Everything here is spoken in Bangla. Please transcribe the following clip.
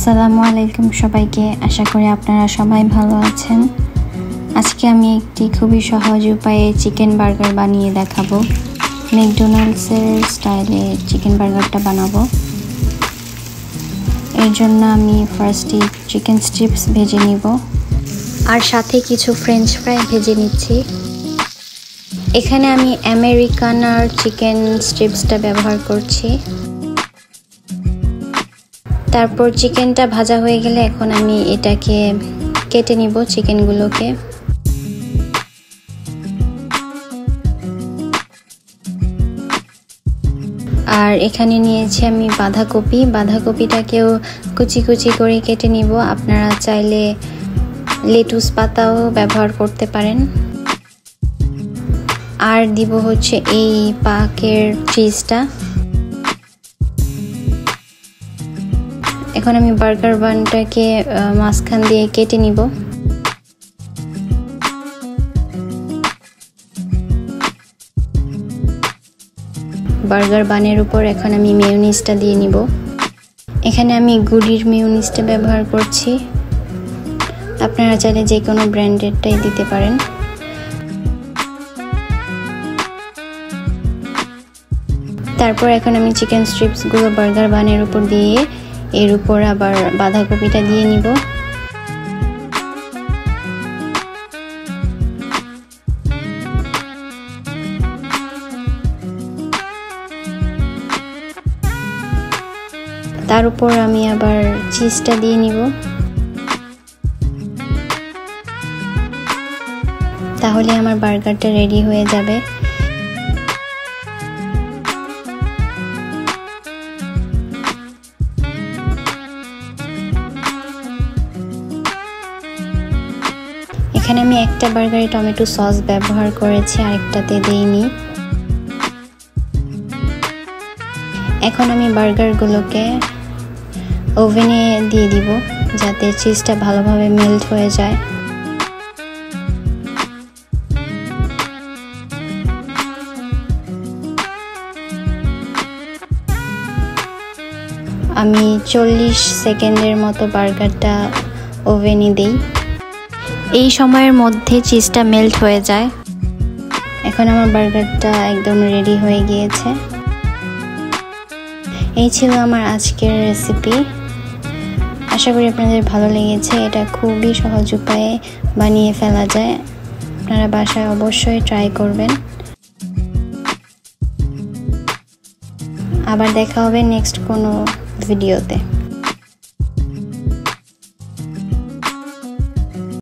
আসসালামু আলাইকুম সবাইকে, আশা করি আপনারা সবাই ভালো আছেন। আজকে আমি একটি খুবই সহজ উপায়ে চিকেন বার্গার বানিয়ে দেখাবো। ম্যাকডোনাল্ডসের স্টাইলে চিকেন বার্গারটা বানাবো। এর জন্য আমি ফার্স্টে চিকেন স্ট্রিপস ভেজে নিব, আর সাথে কিছু ফ্রেঞ্চ ফ্রাই ভেজে নিচ্ছি। এখানে আমি আমেরিকানার চিকেন স্ট্রিপসটা ব্যবহার করছি। তারপর চিকেনটা ভাজা হয়ে গেলে এখন আমি এটাকে কেটে নিব, চিকেনগুলোকে। আর এখানে নিয়েছি আমি বাঁধাকপিটাকেও কুচি কুচি করে কেটে নিব। আপনারা চাইলে লেটুস পাতাও ব্যবহার করতে পারেন। আর দিব হচ্ছে এই পাকের চিজটা। এখন আমি বার্গার বানটাকে মাঝখান দিয়ে কেটে নিব। বার্গার বানের উপর এখন আমি মেয়োনিজটা দিয়ে নিব। এখানে আমি গুডির মেয়োনিজটা ব্যবহার করছি। আপনারা চাইলে যে কোনো ব্র্যান্ডেরটাই দিতে পারেন। তারপর এখন আমি চিকেন স্ট্রিপসগুলো বার্গার বানের উপর দিয়ে এর উপর আবার বাঁধাকপিটা দিয়ে নিব। তার উপর আমি আবার চিজটা দিয়ে নিব। তাহলে আমার বার্গারটা রেডি হয়ে যাবে। এখানে আমি একটা বার্গারে টমেটো সস ব্যবহার করেছি, আরেকটাতে দেইনি। এখন আমি বার্গারগুলোকে ওভেনে দিয়ে দিব, যাতে চিজটা ভালোভাবে মেল্ট হয়ে যায়। আমি 40 সেকেন্ডের মতো বার্গারটা ওভেনে দিই। এই সময়ের মধ্যে চিজটা মেল্ট হয়ে যায়। এখন আমার বার্গারটা একদম রেডি হয়ে গিয়েছে। এই ছিল আমার আজকের রেসিপি। আশা করি আপনাদের ভালো লেগেছে। এটা খুবই সহজ উপায়ে বানিয়ে ফেলা যায়। আপনারা বাসায় অবশ্যই ট্রাই করবেন। আবার দেখা হবে নেক্সট কোনো ভিডিওতে।